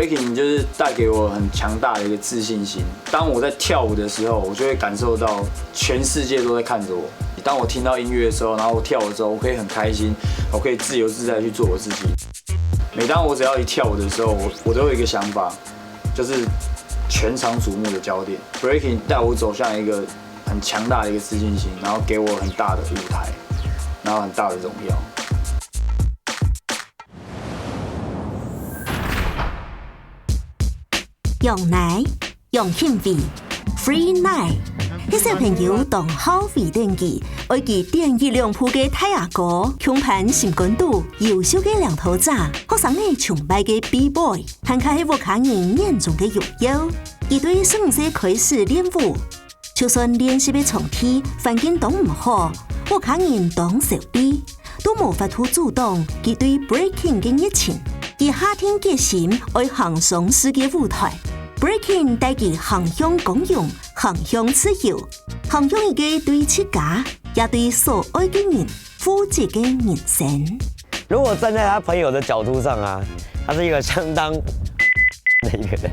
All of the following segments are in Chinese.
breaking 就是带给我很强大的一个自信心。当我在跳舞的时候，我就会感受到全世界都在看着我。当我听到音乐的时候，然后我跳舞的时候，我可以很开心，我可以自由自在去做我自己。每当我只要一跳舞的时候，我都有一个想法，就是全场瞩目的焦点。breaking 带我走向一个很强大的一个自信心，然后给我很大的舞台，然后很大的荣耀。用奶，用兴味 ，Free Night。迄小朋友同好味电器，爱记电热量铺嘅太阳哥，强盘心肝肚，优秀嘅两头炸，学生呢崇拜嘅 B Boy， 看卡喺舞卡人眼中嘅拥有，伊对15岁开始练舞，就算练习嘅重体环境都唔好，舞卡人当手臂，都无法度主动，伊对 breaking 嘅热情，伊夏天决心爱行上世界舞台。breaking 帶佢航向公用，航向自由，航向一個對自家，也對所愛嘅人負責嘅人生。如果站在他朋友的角度上啊，他是一個相當的一個人，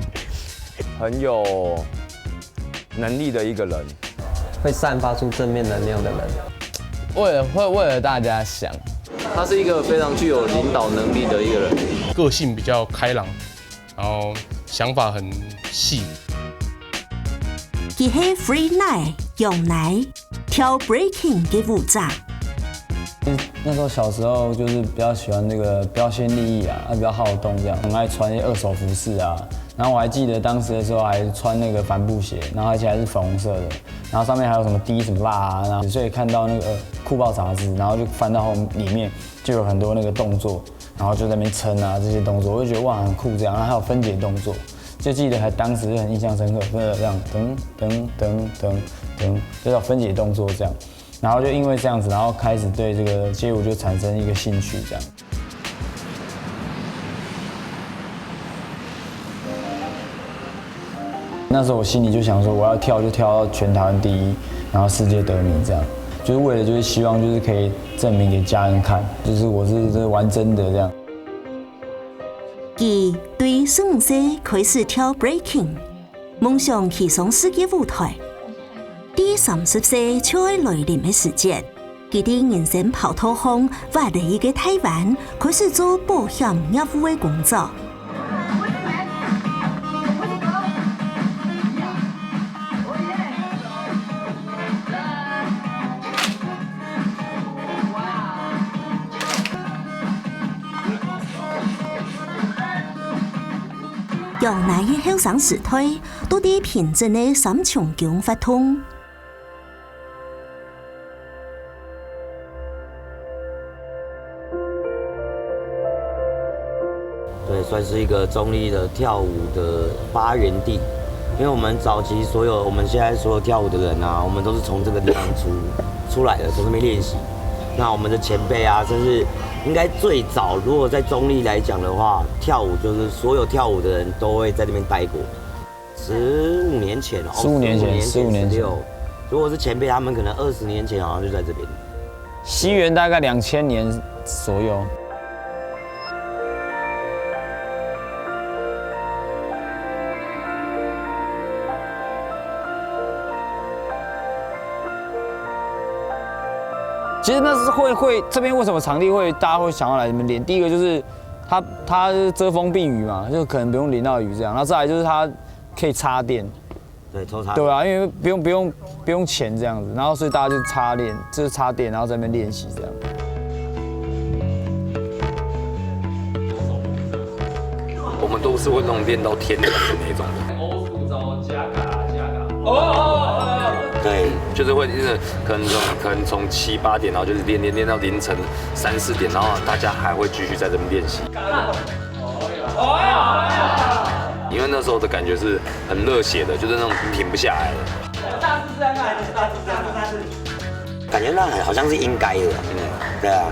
很有能力的一個人，會散發出正面能量的人，會為了大家想。他是一個非常具有領導能力的一個人，個性比較開朗，然後想法很細。佢係 Free Night 用奶跳 breaking 嘅舞者。那時候小時候就是比較喜歡那個標新立異啊，比較好動這樣，很愛穿一些二手服飾啊。然後我還記得當時的時候還穿那個帆布鞋，然後而且還是粉紅色的，然後上面還有什麼滴什麼蠟啊，然後所以看到那個酷報雜誌，然後就翻到後裡面就有很多那個動作，然後就在那邊撐啊這些動作，我就覺得哇很酷這樣，然後還有分解動作，就記得還當時就很印象深刻，真的這樣噔噔噔噔噔，就有分解動作這樣，然後就因為這樣子，然後開始對這個街舞就產生一個興趣這樣。那時候我心裡就想說，我要跳就跳到全台灣第一，然後世界得名這樣，就是為了就是希望就是可以證明給家人看，就是我是玩真的這樣。佢對15歲開始跳 breaking， 夢想騎上世界舞台。第30歲就係來臨嘅時節，佢哋人生跑道上挖嚟一個台灣，開始做保險業務嘅工作。由奶嘅後生時代，都啲平靜嘅三重強發通。对，算是一个中立的跳舞的发源地。因为我们早期我们现在所有跳舞的人啊，我们都是从这个地方出来的，从这边练习。那我们的前辈啊，甚至应该最早，如果在中立来讲的话，跳舞就是所有跳舞的人都会在那边待过。15年前哦，15年前，如果是前辈，他们可能20年前好像就在这边。西元大概2000年左右。其实那是会这边为什么场地大家会想要来这边练？第一个就是它遮风避雨嘛，就可能不用淋到雨这样。然后再来就是它可以插电，对，抽插。对啊，因为不用钱这样子，然后所以大家就就是插电，然后在那边练习这样。我们都是会那种练到天亮的那种的。欧出招加嘎。对，就是会可能从7、8点，然后就是练到凌晨3、4点，然后大家还会继续在这边练习。因为那时候的感觉是很热血的，就是那种停不下来的。大感觉那好像是应该的，对啊。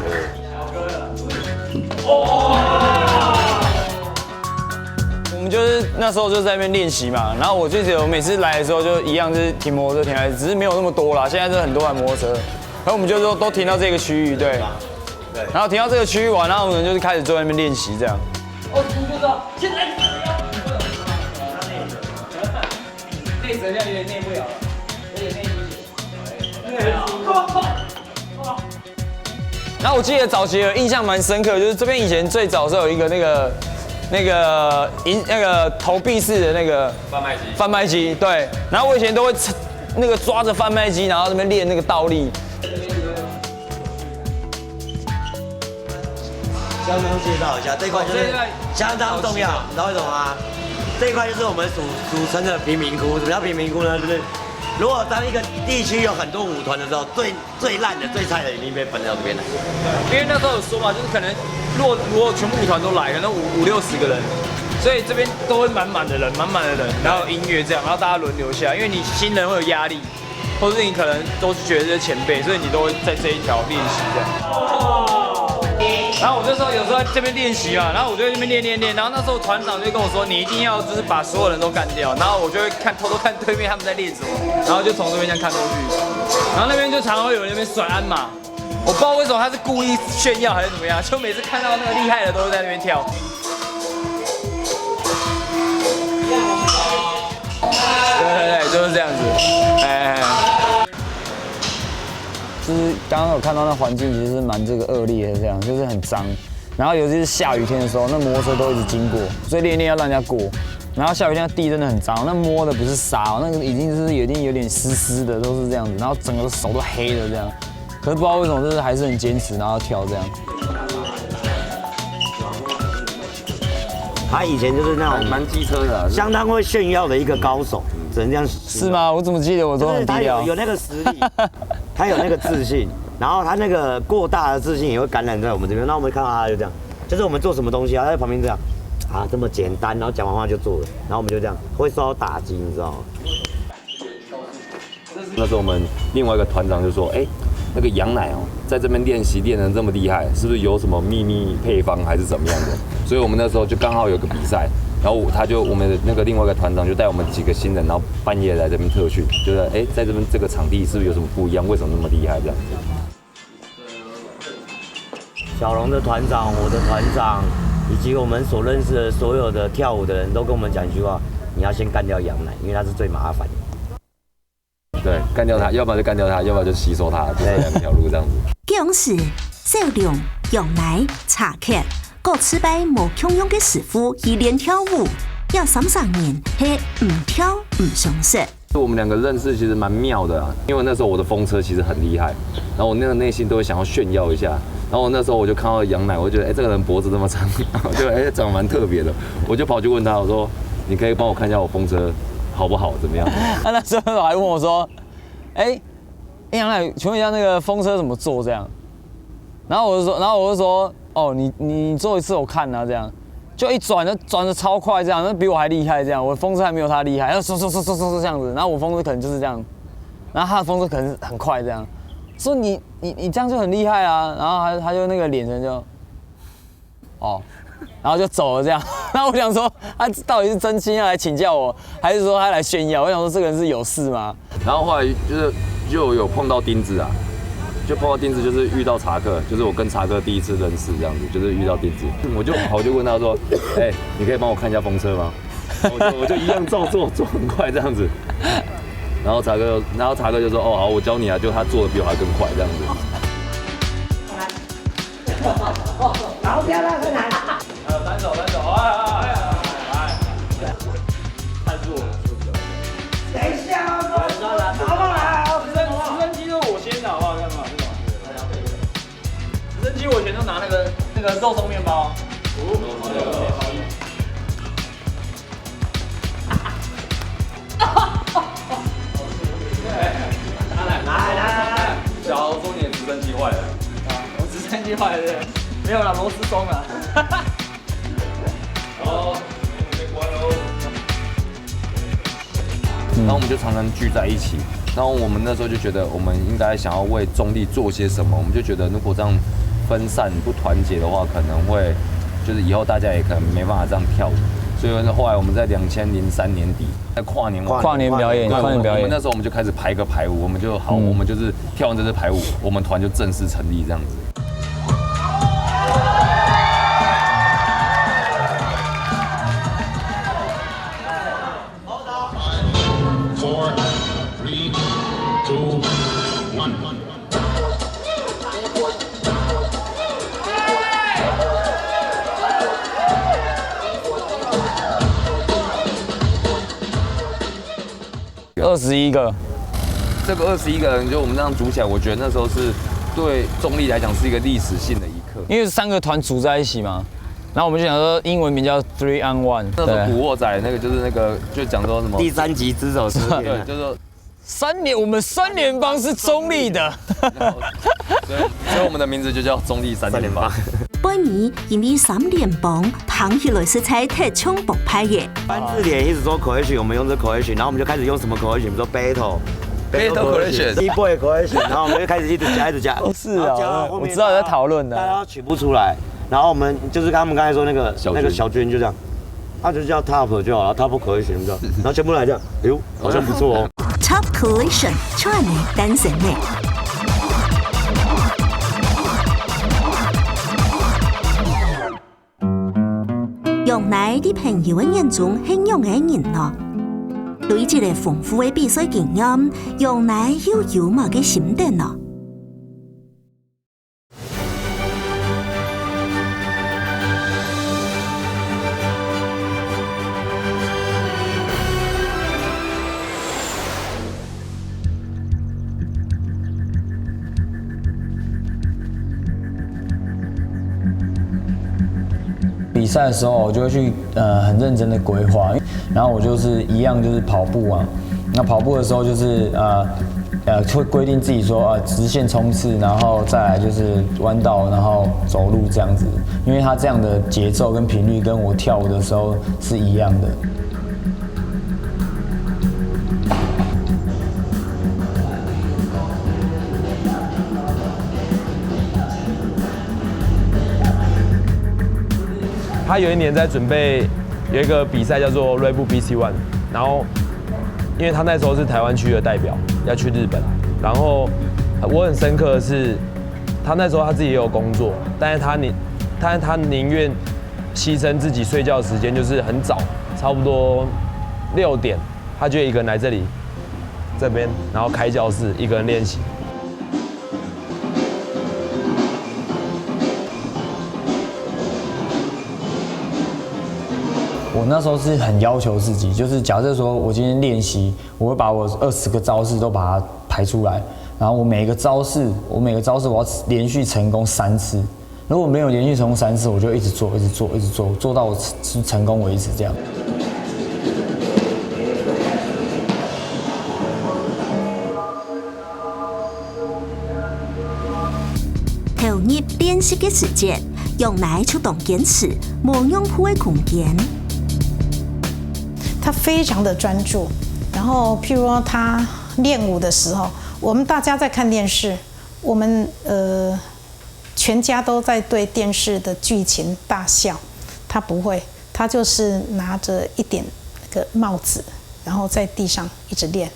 我们就是那时候就在那边练习嘛，然后我就觉得我每次来的时候就一样，就是停摩托车停来，只是没有那么多啦。现在是很多台摩托车，然后我们就都停到这个区域，对。然后停到这个区域完，然后我们就是开始坐在那边练习这样。哦，出招！现在。这样有点内不了了，有点内不然后我记得早期有印象蛮深刻，就是这边以前最早是有一个那个投币式的那个贩卖机，对。然后我以前都会那个抓着贩卖机，然后这边练那个倒立。交通介绍一下，这一块就是相当重要，你知道为什么吗？这一块就是我们俗称的贫民窟。什么叫贫民窟呢？就是如果当一个地区有很多舞团的时候，最烂的、最菜的一定被分到这边来。因为那时候有说嘛，就是可能如果全部舞团都来，可能五六十个人，所以这边都会满满的人，然后有音乐这样，然后大家轮流下，因为你新人会有压力，或者你可能都是觉得这是前辈，所以你都会在这一条练习这样。然后我那时候有时候在这边练习嘛，然后我就在这边练，然后那时候团长就跟我说，你一定要就是把所有人都干掉，然后我就会偷偷看对面他们在练什么，然后就从这边这样看过去，然后那边就常常会有人在那边甩鞍马，我不知道为什么他是故意炫耀还是怎么样，就每次看到那个厉害的都是在那边跳。对，就是这样子，就是刚刚有看到那环境其实是蛮这个恶劣的，这样就是很脏。然后尤其是下雨天的时候，那摩托车都一直经过，所以练要让人家过。然后下雨天地真的很脏，那摸的不是沙哦，那个已经是有点湿湿的，都是这样子。然后整个手都黑的这样，可是不知道为什么，就是还是很坚持，然后跳这样。他以前就是那种蛮机车的，相当会炫耀的一个高手，只能这样。是吗？我怎么记得我都很低调？有那个实力，他有那个自信，然后他那个过大的自信也会感染在我们这边。那我们看到他就这样，就是我们做什么东西啊，他在旁边这样，啊这么简单，然后讲完话就做了，然后我们就这样会受到打击，你知道吗？那时候我们另外一个团长就说，哎，那个羊奶哦，在这边练习练得这么厉害，是不是有什么秘密配方还是怎么样的？所以我们那时候就刚好有个比赛，然后我们的那个另外一个团长就带我们几个新人，然后半夜来这边特训，就是哎，在这边这个场地是不是有什么不一样？为什么那么厉害这样子？小龙的团长，我的团长，以及我们所认识的所有的跳舞的人都跟我们讲一句话：你要先干掉羊奶，因为它是最麻烦的。对，干掉它，要不然就干掉它，要不然就吸收它，就这两条路这样子。姜是少量羊奶茶客，各失败无穷用的师傅一练跳舞，要3年是唔跳唔上色。我们两个认识其实蛮妙的啊，因为那时候我的风车其实很厉害，然后我那个内心都会想要炫耀一下，然后那时候我就看到羊奶，我就觉得哎，这个人脖子这么长，对，长得蛮特别的，我就跑去问他，我说你可以帮我看一下我风车好不好，怎么样？他那时候还问我说，哎，杨乃，请问一下那个风车怎么做这样？然后我就说，哦，你做一次我看啊，这样，就一转得超快，这样，那比我还厉害，这样，我的风车还没有他厉害，然后嗖这样子，然后我风车可能就是这样，然后他的风车可能很快这样，说你这样就很厉害啊，然后他就那个脸神就，哦。然后就走了这样，然后我想说他到底是真心要来请教我，还是说他来炫耀？我想说这个人是有事吗？然后后来就有碰到钉子啊，就碰到钉子就是遇到查克，就是我跟查克第一次认识这样子，就是遇到钉子，我就问他说，哎，你可以帮我看一下风车吗？我就一样照做很快这样子，然后查克就说，哦好，我教你啊，就他做的比我还更快这样子。好，不要让他来。单手，哎，看住我，等一下，好不好？直升机都我先的，好不好？干嘛？直升机我以前都拿那个肉松面包。来，小说你的直升机坏了啊！我直升机坏了，没有了，螺丝松了。哦，被关喽。然后我们就常常聚在一起，然后我们那时候就觉得我们应该想要为中立做些什么，我们就觉得如果这样分散不团结的话，可能会就是以后大家也可能没办法这样跳舞。所以后来我们在2003年底在跨年表演，我们那时候我们就开始排个排舞，我们就好，我们就是跳完这支排舞，我们团就正式成立这样子。4, 21个，这个21个人，就我们这样组起来，我觉得那时候是对中立来讲是一个历史性的一刻，因为3个团组在一起嘛，然后我们就想说英文名叫 3 on 1。那时候古惑仔那个就是那个就讲说什么第3集只手遮天，对，就是说我们3联帮是中立的，所以我们的名字就叫中立3联帮。本年因为3联帮捧起来是在特冲博派嘅。班字典一直说 cohesion， 我们用这 cohesion， 然后我们就开始用什么 cohesion， 比如说 battle cohesion， cohesion， 然后我们就开始一直加。是啊，我知道你在讨论的。大家取不出来，然后我们就是他们刚才说那个小军就这样，他就叫 top 就好了 ，top cohesion 就好，然后全部来这样，哎呦，好像不错哦。Top Collision 串你单身呢。用来啲朋友嘅眼中很用嘅人咯，對這個豐富嘅比賽經驗，用來有幽默嘅心得咯。比赛的时候，我就会去很认真的规划，然后我就是一样就是跑步啊，那跑步的时候就是会规定自己说直线冲刺，然后再来就是弯道，然后走路这样子，因为它这样的节奏跟频率跟我跳舞的时候是一样的。他有一年在准备有一个比赛叫做锐步 BC One， 然后因为他那时候是台湾区的代表要去日本，然后我很深刻的是，他那时候他自己也有工作，但是他宁愿牺牲自己睡觉时间，就是很早，差不多6点，他就一个人来这边，然后开教室一个人练习。我那时候是很要求自己，就是假设说我今天练习，我会把我20个招式都把它排出来，然后我每个招式我要连续成功3次，如果没有连续成功3次，我就一直做，做到我成功为止这样。投入練習嘅時間，用來出動堅持，冇用鋪嘅空間。他非常的专注，然后譬如说他练舞的时候，我们大家在看电视，我们全家都在对电视的剧情大笑，他不会，他就是拿着一点那个帽子，然后在地上一直练，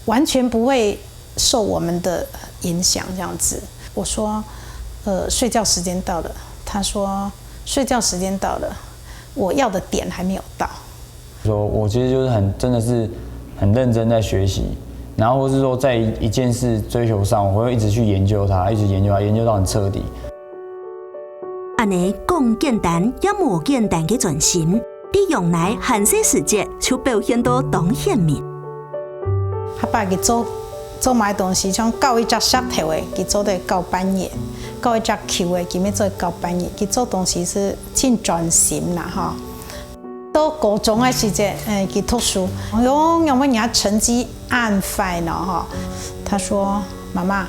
完全不会受我们的影响这样子。我说，睡觉时间到了，他说睡觉时间到了，我要的点还没有到。说我其实就是真的是很认真在学习，然后或是说在一件事追求上，我会一直去研究它，研究到很彻底。安尼讲简单也无简单嘅專心，你用來閒些時間就表現到當顯面。他爸佢做買東西，像教一隻石頭嘅，佢做到到半夜；教一隻球嘅，佢要做到半夜。佢做東西是真專心啦，哈。到高中的時間，佢讀書，因為人家成績按快了哈。他說：“媽媽，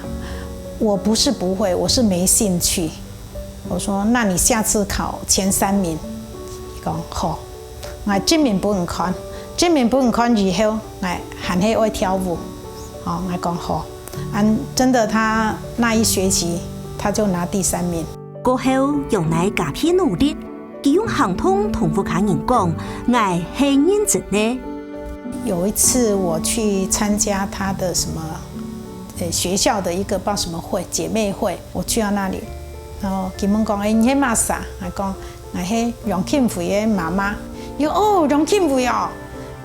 我不是不會，我是沒興趣。”我說：“那你下次考前3名。”佢講好，我證明不能看，證明不能看以後，我還係會跳舞。好，我講好，真的，他那一學期他就拿第3名。過後用來加倍努力。佢用行通同副卡人講，我係認真的。有一次我去參加他的什麼，學校的一個不知道什麼會，姐妹會，我去到那裡，然後佢們講，你係乜啥？我講，我係楊慶輝的媽媽。哦，楊慶輝哦，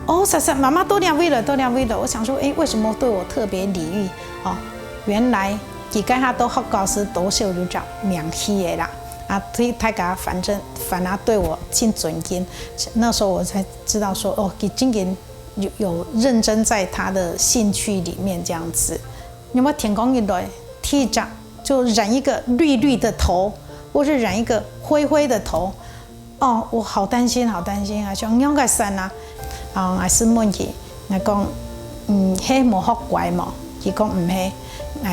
哦，婶婶，妈妈都两位了，都两位了。我想说，为什么对我特别礼遇？哦，原来几个他都好高是都是有讲名气的啦。啊，他给他反而对我尽尊敬。那时候我才知道说，哦，今年有认真在他的兴趣里面这样子。有没有天公一来剃长，就染一个绿绿的头，或是染一个灰灰的头？哦，我好担心，好担心啊！像养个山啊，还是问佢，我讲，迄无好怪嘛，佢讲唔係，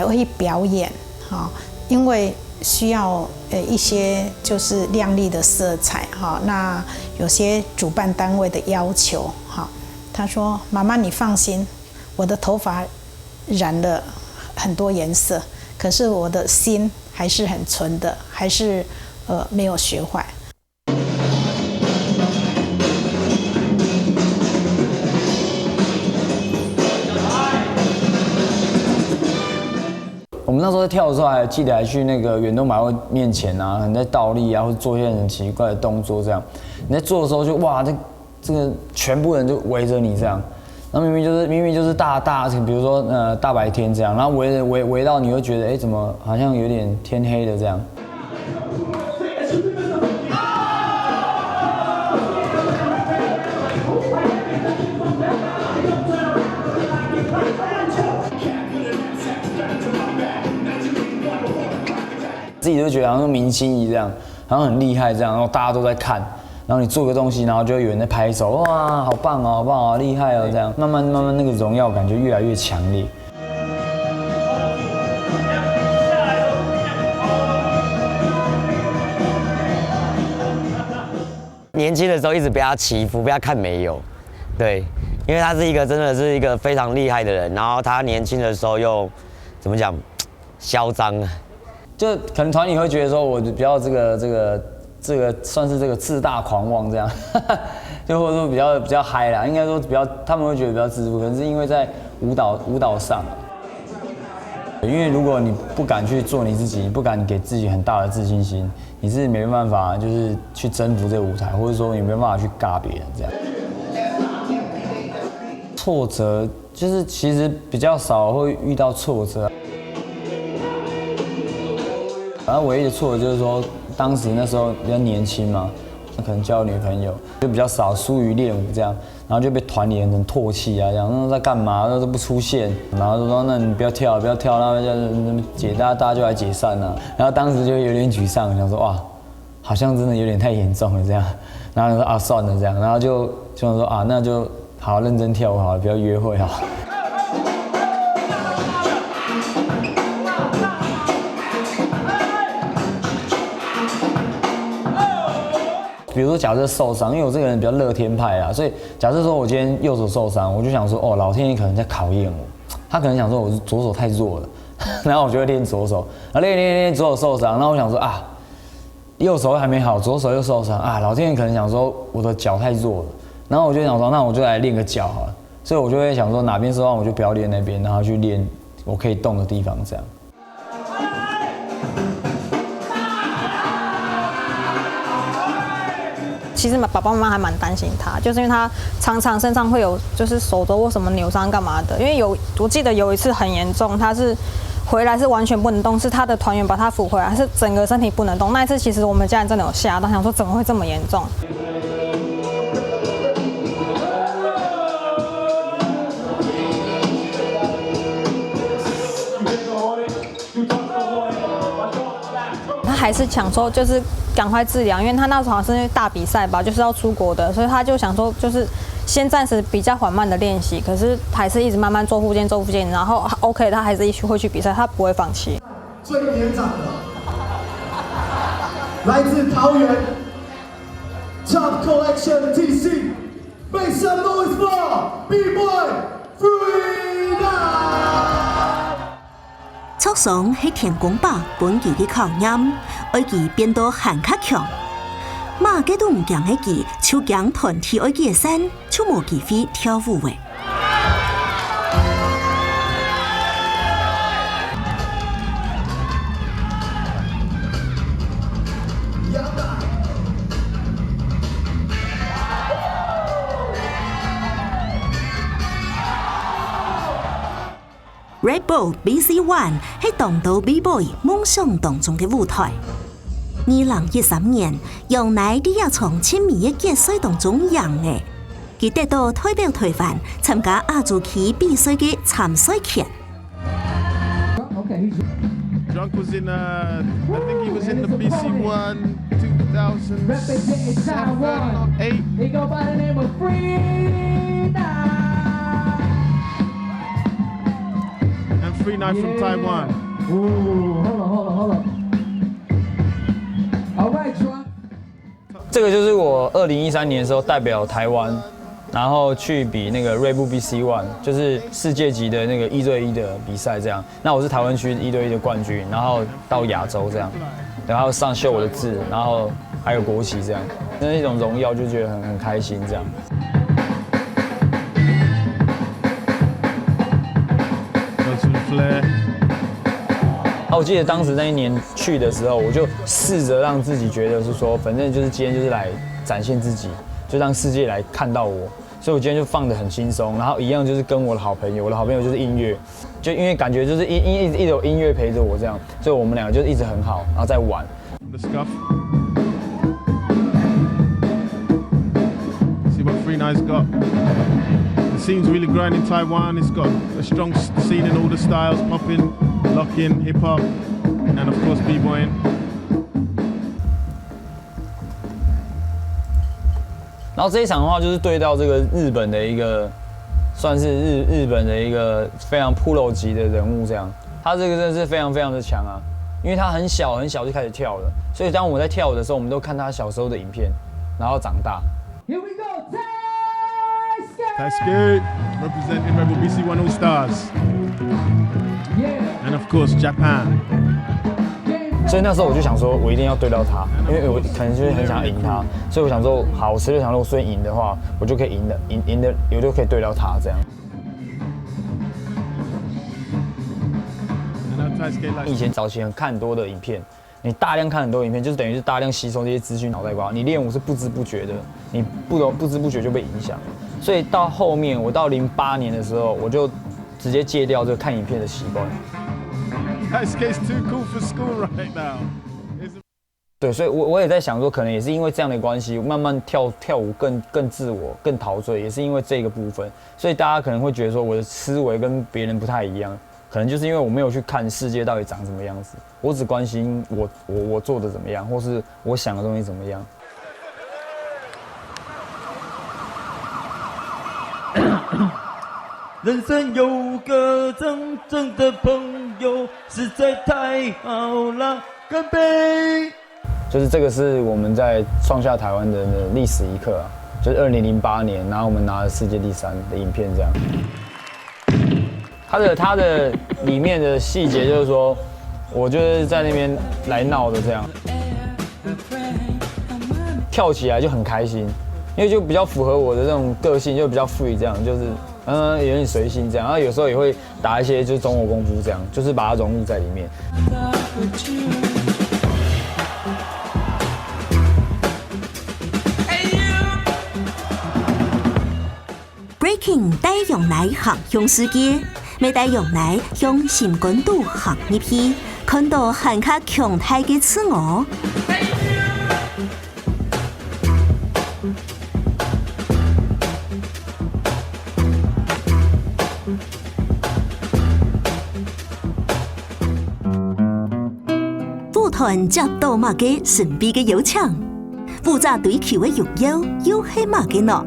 我去表演，哈，因为需要一些就是亮丽的色彩哈，那有些主办单位的要求哈。他说：“妈妈你放心，我的头发染了很多颜色，可是我的心还是很纯的，还是没有学坏。”我们那时候在跳的时候，还记得还去那个远东百货面前啊，可能在倒立啊，或者做一些很奇怪的动作这样。你在做的时候就哇，这个全部人就围着你这样，然后明明就是大，比如说大白天这样，然后围到你会觉得怎么好像有点天黑的这样。自己就觉得好像明星一样，好像很厉害这样，然后大家都在看，然后你做个东西，然后就有人在拍手，哇，好棒哦，好棒哦，厉害哦，这样慢慢那个荣耀感就越来越强烈。年轻的时候一直被他欺负，被他看没有，对，因为他是一个真的是一个非常厉害的人，然后他年轻的时候又怎么讲，嚣张。就可能团里会觉得说，我比较这个算是这个自大狂妄这样，就或者说比较嗨啦，应该说他们会觉得比较自负，可能是因为在舞蹈上，因为如果你不敢去做你自己，不敢给自己很大的自信心，你是没办法就是去征服这个舞台，或者说你没办法去尬别人这样。挫折就是其实比较少会遇到挫折。然后唯一的挫折就是说，当时那时候比较年轻嘛，可能交女朋友就比较少，疏于练舞这样，然后就被团里人唾弃啊，这样那在干嘛？那都不出现，然后就说那你不要跳，然后大家就来解散了。然后当时就有点沮丧，想说哇，好像真的有点太严重了这样。然后就说啊算了这样，然后就想说啊那就好认真跳舞好了，不要约会好。比如说，假设受伤，因为我这个人比较乐天派啦，所以假设说我今天右手受伤，我就想说，哦，老天爷可能在考验我，他可能想说我是左手太弱了，然后我就会练左手，然后练左手受伤，然后我想说啊，右手还没好，左手又受伤啊，老天爷可能想说我的脚太弱了，然后我就想说，那我就来练个脚好了，所以我就会想说哪边受伤我就不要练那边，然后去练我可以动的地方这样。其实爸爸妈妈还蛮担心他，就是因为他常常身上会有就是手肘或什么扭伤干嘛的。因为我记得有一次很严重，他是回来是完全不能动，是他的团员把他扶回来，是整个身体不能动。那一次其实我们家人真的有吓到，想说怎么会这么严重。他还是想说就是赶快治疗，因为他那时候好像是大比赛吧，就是要出国的，所以他就想说就是先暂时比较缓慢的练习，可是还是一直慢慢做复健，然后 OK， 他还是会去比赛，他不会放弃。最年长的，来自桃园 Top Collection TC， Make some noise for B-Boy Free Night。卓爽喺田公伯本期嘅考验，爱佢变到很较强。马嘅都唔强喺佢，超强团体爱佢嘅身，就冇機會跳舞嘅。Red Bull BC One 係當到 B-boy 夢想當中嘅舞台。2013年，楊乃啲也從親密嘅決賽當中贏嘅，佢得到代表台灣參加亞洲區比賽嘅參賽權。Drunk was in, I think he was in the BC1 2007 or 8. He go by the name of Free Night. And Free Night from Taiwan. Ooh, hold on. All right, Drunk. 这个就是我2013年的时候代表台湾，然后去比那个锐步 BC One， 就是世界级的那个1对1的比赛这样。那我是台湾区1对1的冠军，然后到亚洲这样，然后上秀我的字，然后还有国旗这样，那是一种荣耀，就觉得很开心这样。我记得当时那一年去的时候，我就试着让自己觉得是说，反正就是今天就是来展现自己，就让世界来看到我。所以我今天就放得很轻松，然后一样就是跟我的好朋友，我的好朋友就是音乐，就因为感觉就是一直有音乐陪着我这样，所以我们两个就一直很好，然后在玩。See what Free Night's got. The scene's really growing in Taiwan. It's got a strong scene in all the styles, popping, locking, hip hop, and of course b-boying. 然后这一场的话，就是对到这个日本的一个，算是日本的一个非常 pro 级的人物这样。他这个真的是非常的強啊，因為他很小就開始跳了，所以當我在跳舞的時候，我們都看他小時候的影片，然後長大。Here we go, Taisuke representing Rebel BC1 All Stars. And of course Japan. 所以那时候我就想说，我一定要对到他，因为我可能就是很想赢他，所以我想说，好，我16强如果顺赢的话，我就可以赢的，我就可以对到他这样。以前早期很看很多的影片，你大量看很多影片，就是等于是大量吸收这些资讯脑袋瓜。你练舞是不知不觉的，你不知不觉就被影响。所以到后面，我到08年的时候，我就直接戒掉这个看影片的习惯。Taisuke's too cool for school right now. 对，所以我也在想说，可能也是因为这样的关系，慢慢跳舞更自我、更陶醉，也是因为这个部分，所以大家可能会觉得说我的思维跟别人不太一样，可能就是因为我没有去看世界到底长什么样子，我只关心我做的怎么样，或是我想的东西怎么样。人生有个真正的朋友，实在太好了，干杯！就是这个是我们在创下台湾的历史一刻啊，就是2008年，然后我们拿了世界第3的影片这样。它的里面的细节就是说，我就是在那边来闹的这样，跳起来就很开心，因为就比较符合我的这种个性，就比较 free 这样，就是有点随性这样，然后有时候也会打一些就是中国功夫这样，就是把它融入在里面。Breaking 帶用來行向世界，未帶用來向心肝度行一批，看到更加強大嘅自我。舞團接到馬嘅神秘嘅邀請，負責對球嘅擁有又係馬嘅呢？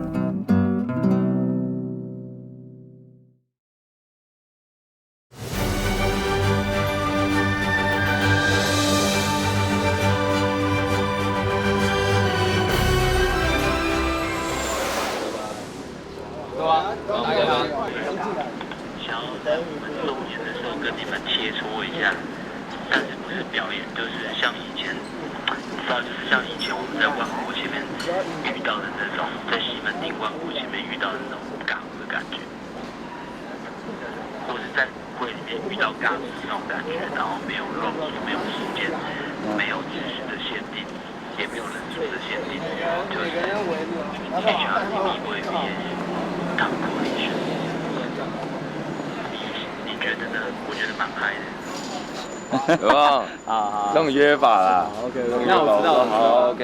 想要在我们周年的时候跟你们切磋一下，但是不是表演，就是像以前，你知道，就是像以前我们在万国前面遇到的那种，在西门町万国前面遇到的那种尬舞的感觉，或是在舞会里面遇到尬舞的那种感觉，然后没有肉体，没有时间，没有知识的限定，也没有人数的限定，就是HRTB会 top coalition。你觉得呢？我觉得蛮嗨的。有没有？好，这种约法啦。OK， 那我知道了。好 ，OK。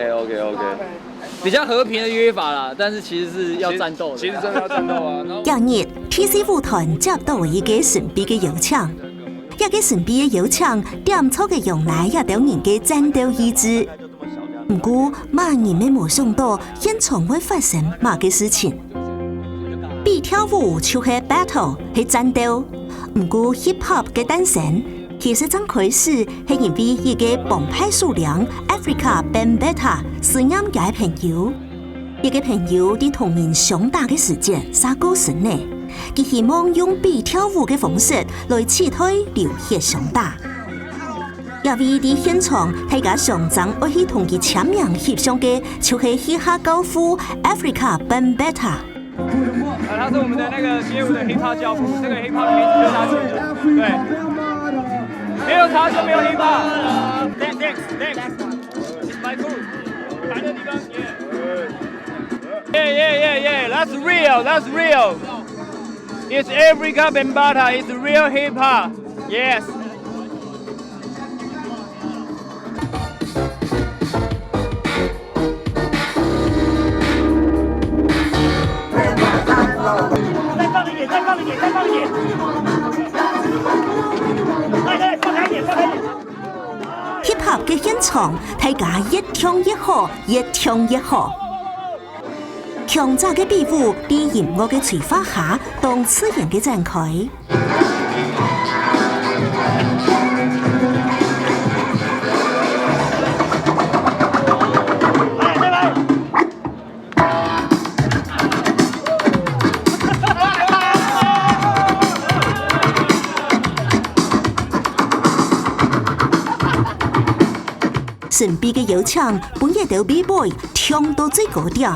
比较和平的约法啦，但是其实是要战斗的。其实真的要战斗啊。翌日 ，TC 舞团接到一个神秘嘅邀請，一個神秘嘅邀請點出嘅用來也到人嘅戰鬥意志。不過，萬人沒冇想到現場會發生乜嘅事情。比跳舞就係 battle 係戰鬥，不過 hip hop 嘅誕生其實真開始係因為一個幫派數量 Africa Bambaataa 是啱嘅朋友。一個朋友喺童年上大嘅時節殺過身呢，佢希望用比跳舞嘅方式來刺退流血上大。因為喺現場係個上陣愛去同佢簽名協商嘅，就係嘻哈教父 Africa Bambaataa。他是我們的那個街舞的 hip hop 教父，這個 hip hop 名字就是他取的。對，沒有他就沒有 hip hop。Thanks，it's my cool。來的地方，Yeah，that's real，that's real。It's Africa Bambaataa, it's real hip hop. Yes. 再放一点，再放一点。来，放开一点，放开一点。Hip Hop 嘅現場，大家越跳越好，越跳越好。強炸嘅比武，喺音樂嘅催化下，當自然嘅展開。神秘嘅邀請，本日到 B-boy 跳到最高點，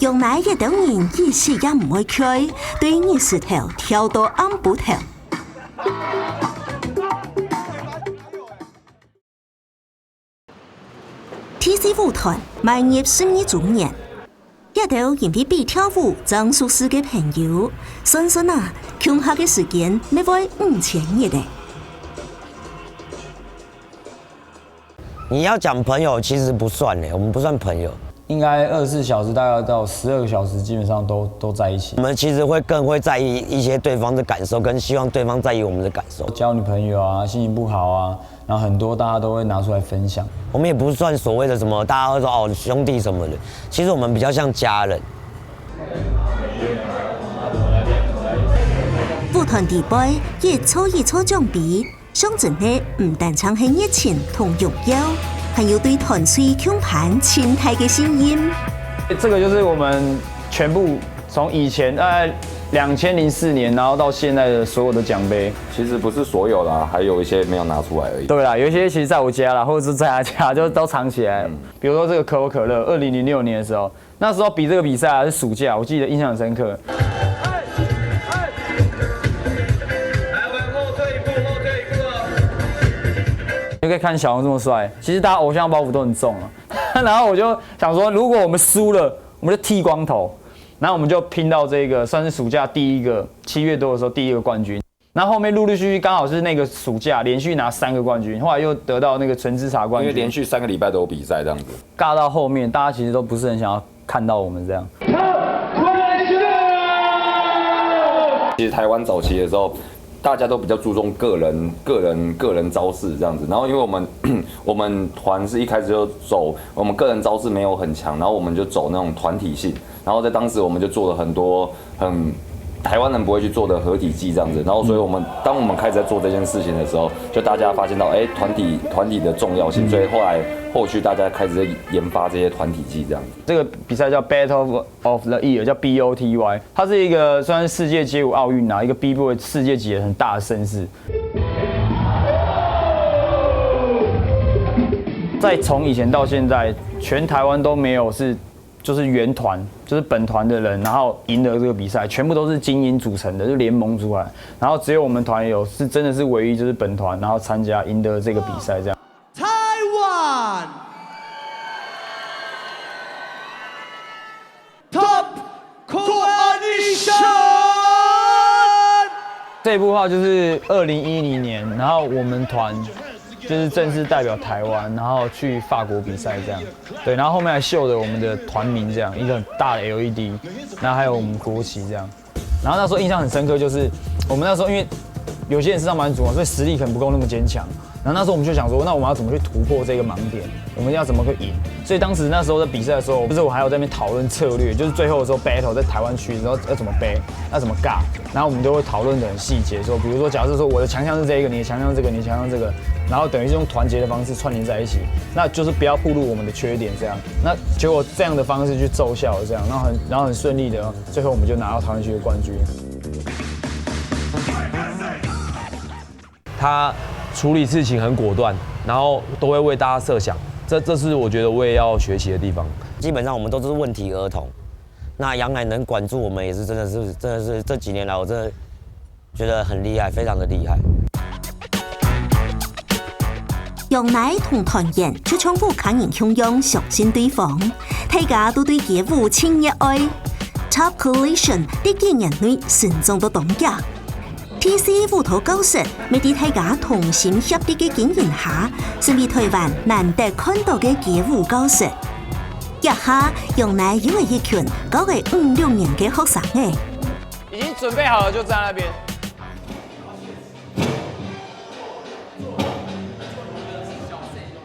用來一到人意識也唔會開，對二十頭跳到暗補頭。TC 舞團邁入12週年，一到因為比跳舞曾熟識嘅朋友，算算啊，共下嘅時間未會5000日嘅。你要讲朋友，其实不算嘞，我们不算朋友。应该24小时大概到12个小时，基本上都在一起。我们其实更会在意一些对方的感受，跟希望对方在意我们的感受。交女朋友啊，心情不好啊，然后很多大家都会拿出来分享。我们也不算所谓的什么，大家会说哦兄弟什么的，其实我们比较像家人。舞團地位一撮獎比。象徵的唔單僅係熱情同榮耀，還有對團隊強盤前台嘅信任。這個就是我們全部從以前2004年，然後到現在的所有的獎盃。其實不是所有啦，還有一些沒有拿出來而已。對啦，有一些其實在我家啦，或者是在他家，就都藏起來。比如說這個可口可樂，2006年的時候，那時候比這個比賽還是暑假，我記得印象很深刻。就可以看小王這麼帥，其實大家偶像包袱都很重啊。然後我就想說，如果我們輸了，我們就剃光頭，然後我們就拼到這個算是暑假第一個7月多的時候第一個冠軍。然後後面陸陸續續剛好是那個暑假連續拿3個冠軍，後來又得到那個純喫茶冠軍。因為連續3個禮拜都有比賽這樣子。尬到後面，大家其實都不是很想要看到我們這樣。其實台灣早期的時候，大家都比較注重個人招式這樣子，然後因為我們團是一開始就走我們個人招式沒有很強，然後我們就走那種團體性，然後在當時我們就做了很多台灣人不會去做的合體技這樣子，然後所以當我們開始在做這件事情的時候，就大家發現到團體的重要性，所以後續大家開始在研發這些團體技這樣子。這個比賽叫 Battle of the Year， 叫 BOTY， 它是一個算是世界街舞奧運一個 B-boy 世界級的很大的盛事。在從以前到現在，全台灣都沒有就是原團，就是本團的人，然後贏得這個比賽，全部都是精英組成的，就聯盟出來，然後只有我們團有是真的是唯一就是本團，然後參加贏得這個比賽這樣。Taiwan Top Coalition 这一部的话就是2010年，然后我们团就是正式代表台湾，然后去法国比赛这样。对，然后后面还绣着我们的团名这样，一个很大的 LED， 然后还有我们国旗这样。然后那时候印象很深刻，就是我们那时候因为有些人是上班族嘛，所以实力可能不够那么坚强。然后那时候我们就想说，那我们要怎么去突破这个盲点？我们要怎么去赢？所以当时那时候在比赛的时候，就是我还有在那边讨论策略，就是最后的时候 battle 在台湾区的时候要怎么背，要怎么尬，然后我们都会讨论得很细节，说比如说假设说我的强项是这个，你的强项是这个，你的强项是这个，然后等于是用团结的方式串联在一起，那就是不要暴露我们的缺点这样。那结果这样的方式去奏效这样，然后很顺利的，最后我们就拿到台湾区的冠军。他处理事情很果断，然后都会为大家设想，这是我觉得我也要学习的地方。基本上我们都是问题儿童，那杨乃能管住我们也是真的是这几年来我真的觉得很厉害，非常的厉害。杨乃同团员就从不抗人汹涌相信对方，大家都对街舞情熱愛。Top Collision 的幾年內成長到懂嘅。TC 舞蹈教室，喺啲大家同心協力嘅經營下，成為台灣難得看到嘅街舞教室。一下楊乃因為一群高嘅5、6年嘅學生誒，已經準備好了，就站那邊。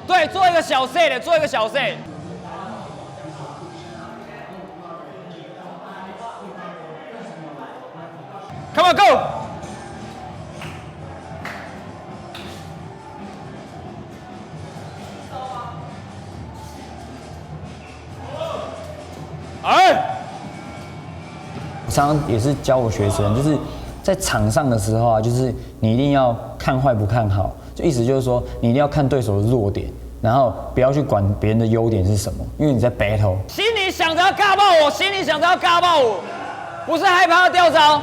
对，做一个小 set 的，做一个小 set。Come on, go！ 我常常也是教我学生，就是在场上的时候啊，就是你一定要看坏不看好，就意思就是说，你一定要看对手的弱点，然后不要去管别人的优点是什么，因为你在 battle。心里想着要尬爆我，心里想着要尬爆我，不是害怕要掉招。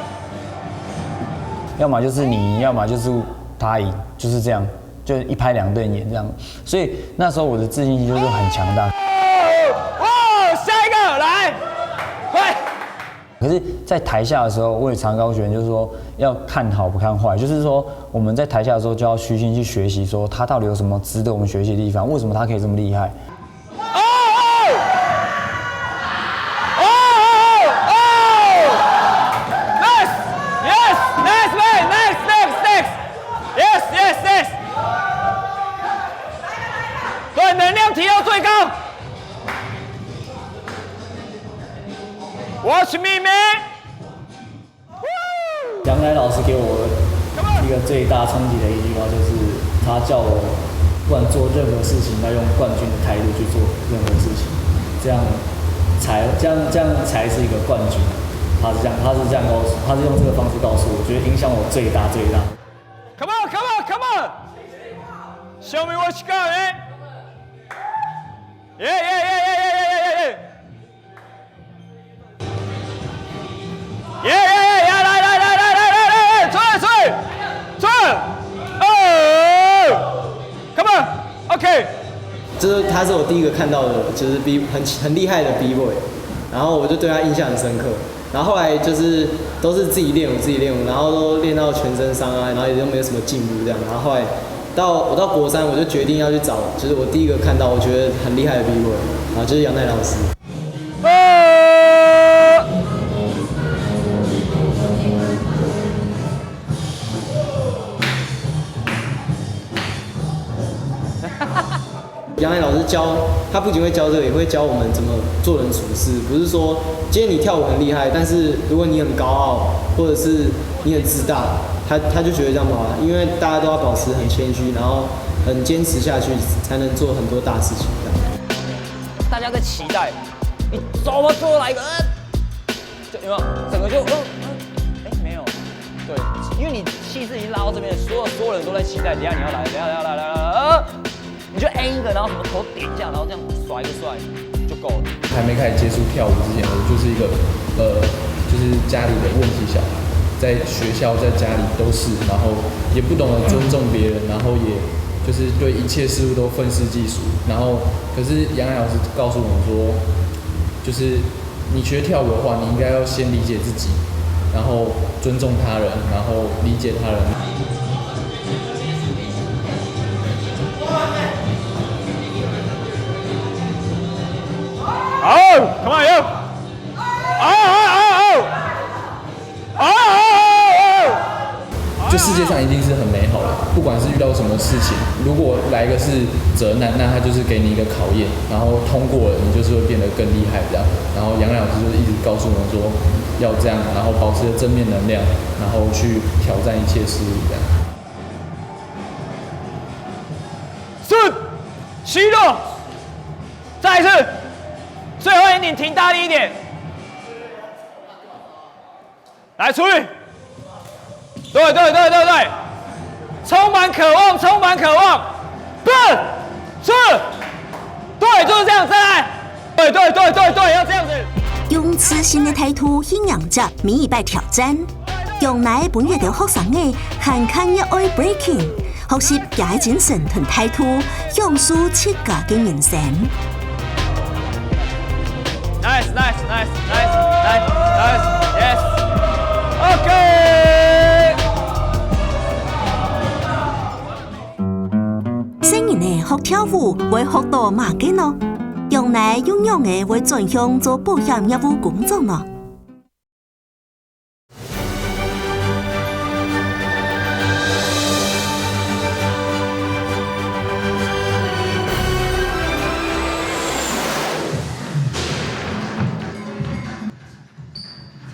要么就是你，要么就是他赢，就是这样，就一拍两瞪眼这样。所以那时候我的自信心就是很强大。下一个来，快！可是，在台下的时候，我也常告诉学员，就是说要看好不看坏，就是说我们在台下的时候就要虚心去学习，说他到底有什么值得我们学习的地方，为什么他可以这么厉害。对，能量提到最高。Watch me, man！ 杨乃老师给我一个最大冲击的一句话，就是他叫我不管做任何事情，要用冠军的态度去做任何事情，这样才是一个冠军。他是这样告诉，他是用这个方式告诉我，我觉得影响我最大。Come on, come on, come on! Show me what you got, man! Yeah! 来，出来！哦 ，Come on, OK。他是我第一个看到的，就是很厉害的 B-boy， 然后我就对他印象很深刻。然后后来就是都是自己练舞，然后都练到全身伤啊，然后也都没有什么进步这样。然后后来我到国3，我就决定要去找，就是我第一个看到我觉得很厉害的 B-boy， 然后就是杨乃老师。杨乃老师他不仅会教这个，也会教我们怎么做人处事。不是说今天你跳舞很厉害，但是如果你很高傲，或者是你很自大，他就觉得这样不好。因为大家都要保持很谦虚，然后很坚持下去，才能做很多大事情。大家在期待你走吧，最后来一个，有没有？整个就没有。对，因为你气势已经拉到这边，所有人都在期待，等一下你要来，你就 A 一个，然后什么头点一下，然后这样甩一个帅就够了。还没开始接触跳舞之前，我就是一个就是家里的问题小孩，在学校在家里都是，然后也不懂得尊重别人，然后也就是对一切事物都愤世嫉俗。然后可是杨乃老师告诉我们说，就是你学跳舞的话，你应该要先理解自己，然后尊重他人，然后理解他人。Come on, you! Oh! 就世界上一定是很美好的，不管是遇到什么事情，如果来个是责难，那他就是给你一个考验，然后通过了，你就是会变得更厉害这样。然后杨老师就是一直告诉我们说要这样，然后保持着正面能量，然后去挑战一切事物这样。顺，息肉，再一次，最后一点停大力一点，来出去。对，充满渴望，对，就是这样，再来，对，要这样子。用自信的态度去迎接每一摆挑战，用乃本月的學生嘅看看一愛 breaking， 學習也精神同態度，用書切格嘅人生。Nice, yes. Okay. 新人嘅學跳舞會學到乜嘅呢？用嚟用嘅會轉向做保險業務工作呢？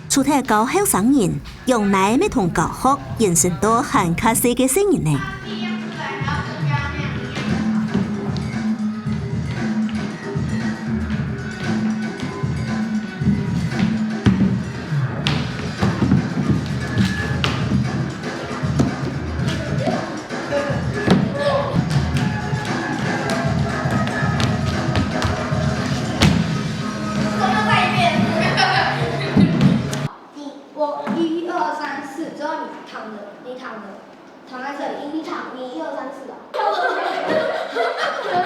出體教後生人用嚟咩同教學延伸到韓卡西嘅新人呢？躺在这里，你躺，你1、2、3、4的。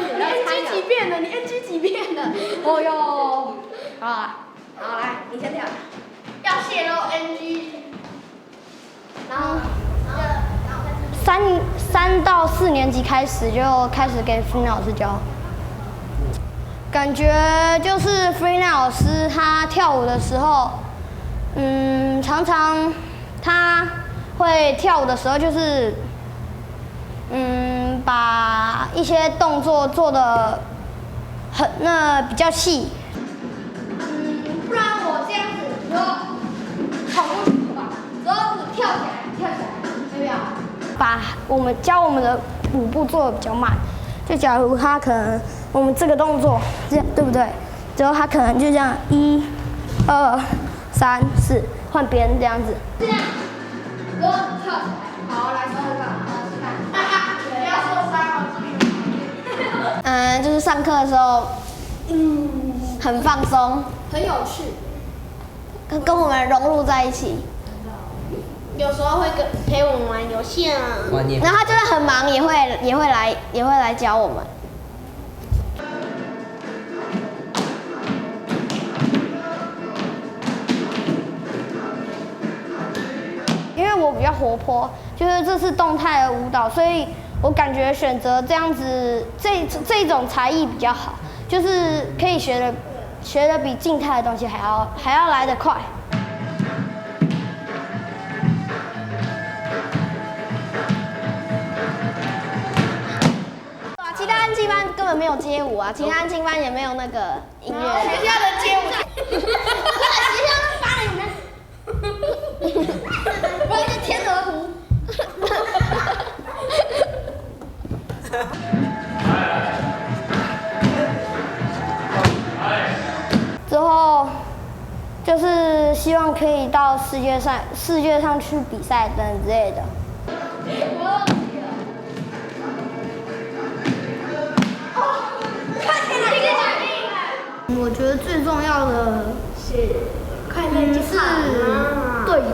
你 NG 几遍了？你 NG 几遍了？哦哟，好啊，好来，你先跳。要泄露 NG。然后3到4年级开始就开始给 Freenet 老师教。感觉就是 Freenet 老师他跳舞的时候，常常他会跳舞的时候就是，把一些动作做得比较细。不然我这样子，你说跑过去吧，然后你跳起来，有没有？把我们的舞步做得比较慢。就假如他可能我们这个动作这样，对不对？之后他可能就这样1、2、3、4，换别人这样子。这样。然后跳起来，好，来试试看，不要受伤哦。就是上课的时候，很放松，很有趣，跟我们融入在一起。有时候会陪我们玩游戏啊，然后他就是很忙，也会来教我们。因为我比较活泼，就是这是动态的舞蹈，所以我感觉选择这样子这种才艺比较好，就是可以学的比静态的东西还要来得快。其他安静班根本没有街舞啊，其他安静班也没有那个音乐。学校的街舞，学校的芭蕾舞呢？我一个天鹅湖。之后就是希望可以到世界上去比赛等之类的。我觉得最重要的是快乐是队友，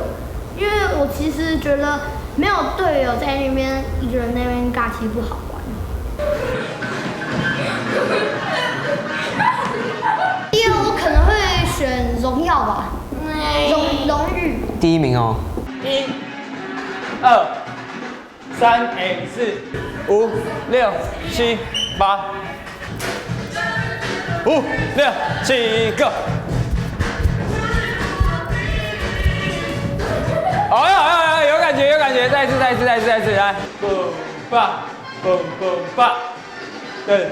因为我其实觉得没有队友在那边一个人那边尬其实不好玩。因为我可能会选荣耀吧，荣誉。第1名哦。1、2、3、4、5、6、7、8、5、6、7个。好呀，有感觉，再一次，来，蹦吧，对，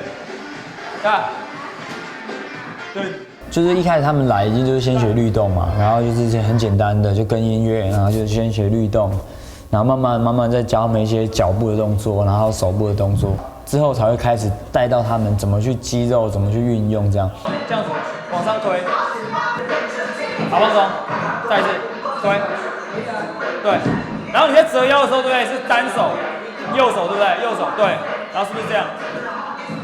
就是一开始他们来已经就是先学律动嘛，然后就是很简单的就跟音乐，然后就先学律动，然后慢慢再教他们一些脚步的动作，然后手部的动作，之后才会开始带到他们怎么去肌肉，怎么去运用这样。这样子往上推，好放松，再一次推，对，然后你在折腰的时候，对不对？是单手，右手对不对？右手对，然后是不是这样？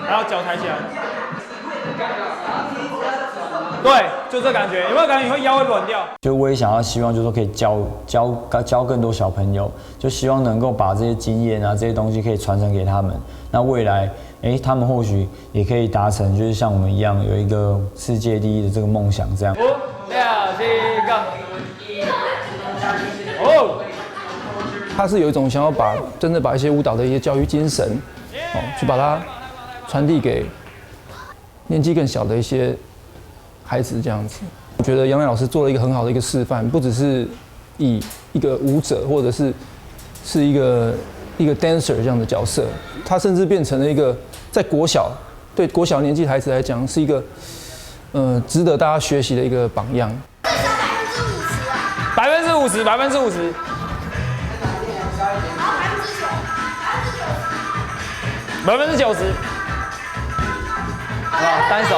然后脚抬起来。对，就这感觉，有没有感觉你会腰会软掉？就我也希望，就是说可以教更多小朋友，就希望能够把这些经验啊这些东西可以传承给他们。那未来，他们或许也可以达成，就是像我们一样有一个世界第一的这个梦想这样。5、6、7个。哦，他是有一种想要真的把一些舞蹈的一些教育精神，去把它传递给年纪更小的一些孩子这样子。我觉得杨乃老师做了一个很好的一个示范，不只是以一个舞者或者是一个 dancer 这样的角色，他甚至变成了一个在国小年纪的孩子来讲是一个值得大家学习的一个榜样。50%，50%。90%，单手，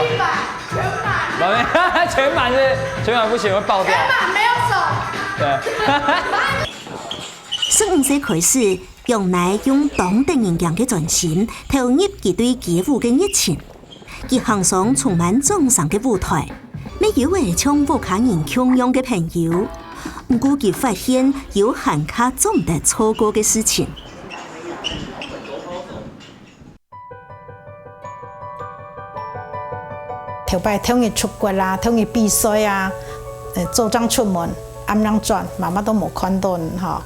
全满不行会爆掉，全满没有手，对。15歲開始，楊乃用當地人嘅專心投入佢對街舞嘅熱情，佢行上充滿掌聲嘅舞台，沒有為唱舞卡人強用嘅朋友，唔過佢發現有很卡總得錯過嘅事情。頭擺聽日出國啦，聽日比賽啊，組長出門，啱啱轉，媽媽都冇看到嚇。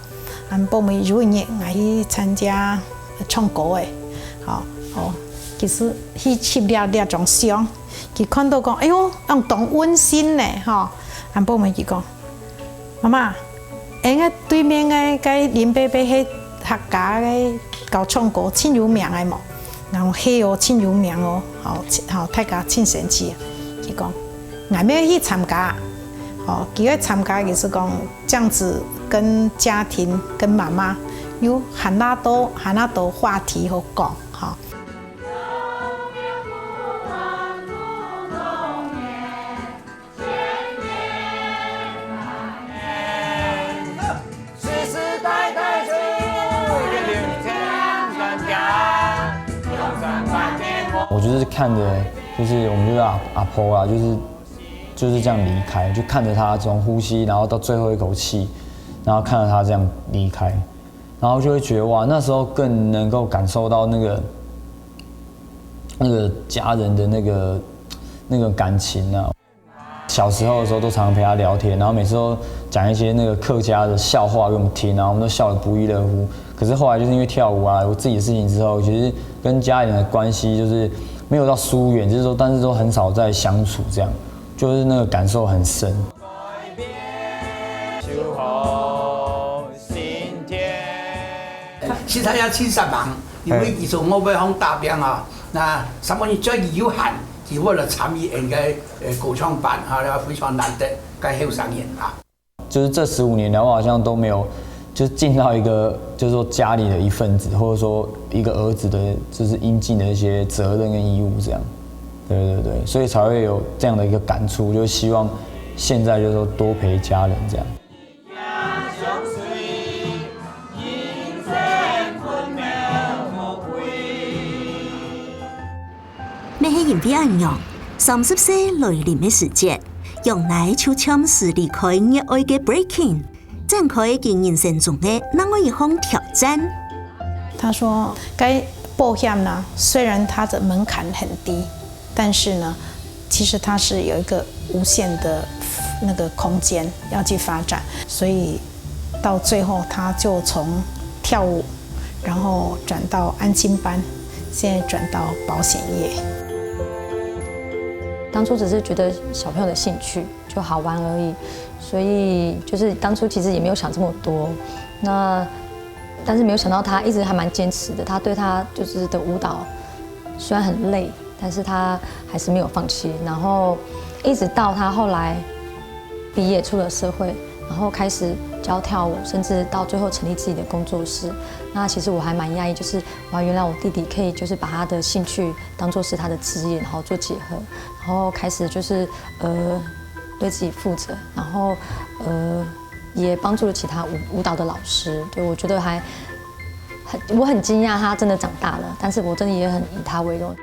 俺報每有一日我去參加唱歌誒，其實去攝張相，佢看到講，哎呦，咁當溫馨呢嚇。俺報每佢講，媽媽，個對面個林伯伯迄客家個教唱歌真有名誒冇？然後係哦，真有名哦，大家真神奇。佢講，我沒有去參加，佢去參加就是講，這樣子跟家庭跟媽媽有很多話題好講，哈。我就是看着，就是我们就是阿婆啊，就是这样离开，就看着他从呼吸，然后到最后一口气，然后看着他这样离开，然后就会觉得哇，那时候更能够感受到那个家人的那个感情啊。小时候的时候都常常陪他聊天，然后每次都讲一些那个客家的笑话给我们听，然后我们都笑得不亦乐乎。可是后来就是因为跳舞啊，我自己的事情之后，其实跟家人的关系就是没有到疏远，就是说，但是都很少在相处，这样就是那个感受很深。其他要70万，因为其实我要向大兵啊，那什么最有限，只为了参与人嘅歌唱班啊，非常难得，该后生人啊。就是这15年来，我好像都没有。就是尽到一个，就是说家里的一份子，或者说一个儿子的，就是应尽的一些责任跟义务，这样，对，所以才会有这样的一个感触，就是希望现在就是说多陪家人这样。咩係人比安陽？30歲來臨嘅時節，楊乃就暫時離開熱愛嘅 breaking。展開佢人生中的那麼一項挑戰。他說：該保險呢，雖然它的門檻很低，但是呢，其實它是有一個無限的那个空间要去发展，所以到最后他就从跳舞，然后转到安亲班，现在转到保险业。当初只是觉得小朋友的兴趣就好玩而已，所以就是当初其实也没有想这么多。但是没有想到他一直还蛮坚持的，他对他就是的舞蹈虽然很累，但是他还是没有放弃。然后一直到他后来毕业出了社会，然后开始教跳舞，甚至到最后成立自己的工作室。那其实我还蛮讶异，就是哇，原来我弟弟可以就是把他的兴趣当作是他的职业，然后做结合，然后开始就是对自己负责，然后也帮助了其他舞蹈的老师。对，我觉得我很惊讶他真的长大了，但是我真的也很以他为荣。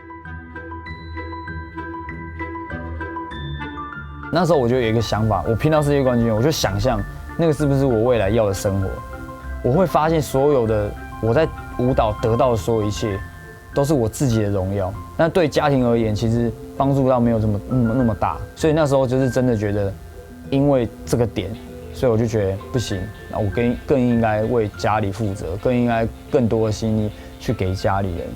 那时候我就有一个想法，我拼到世界冠军，我就想象那个是不是我未来要的生活。我会发现所有的我在舞蹈得到的所有一切，都是我自己的荣耀。那对家庭而言，其实帮助到没有那么大。所以那时候就是真的觉得，因为这个点，所以我就觉得不行，那我更应该为家里负责，更应该更多的心力去给家里人。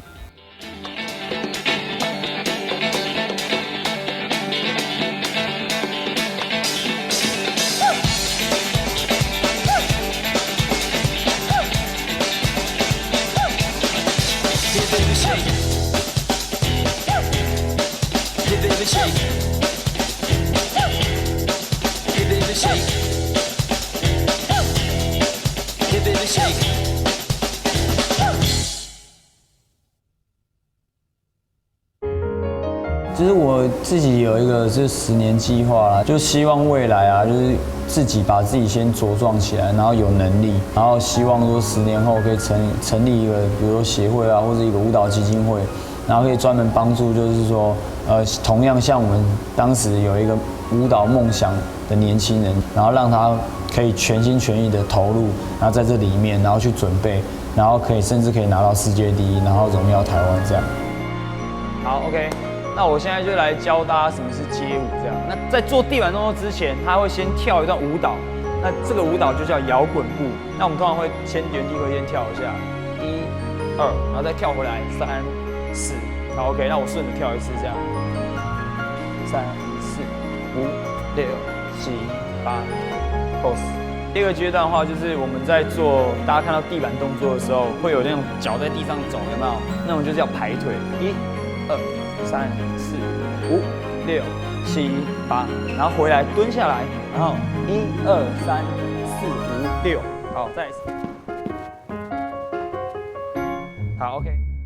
其实我自己有一个就是10年计划啦，就希望未来啊，就是自己把自己先茁壮起来，然后有能力，然后希望说10年后可以成立一个，比如说协会啊，或者一个舞蹈基金会，然后可以专门帮助，就是说同样像我们当时有一个舞蹈梦想的年轻人，然后让他可以全心全意的投入，然后在这里面，然后去准备，然后甚至可以拿到世界第一，然后荣耀台湾这样。好 ，OK。那我现在就来教大家什么是街舞，这样。那在做地板动作之前，他会先跳一段舞蹈，那这个舞蹈就叫摇滚步。那我们通常会原地会先跳一下，1、2，然后再跳回来，3、4。好 ，OK， 那我顺着跳一次，这样，3、4、5、6、7、8 ，pose。第二个阶段的话，就是我们在做大家看到地板动作的时候，会有那种脚在地上走，有没有？那种就叫排腿，1、2、3、4、5、6、7、8，然后回来蹲下来，然后1、2、3、4、5、6，好，再一次，好 ，OK。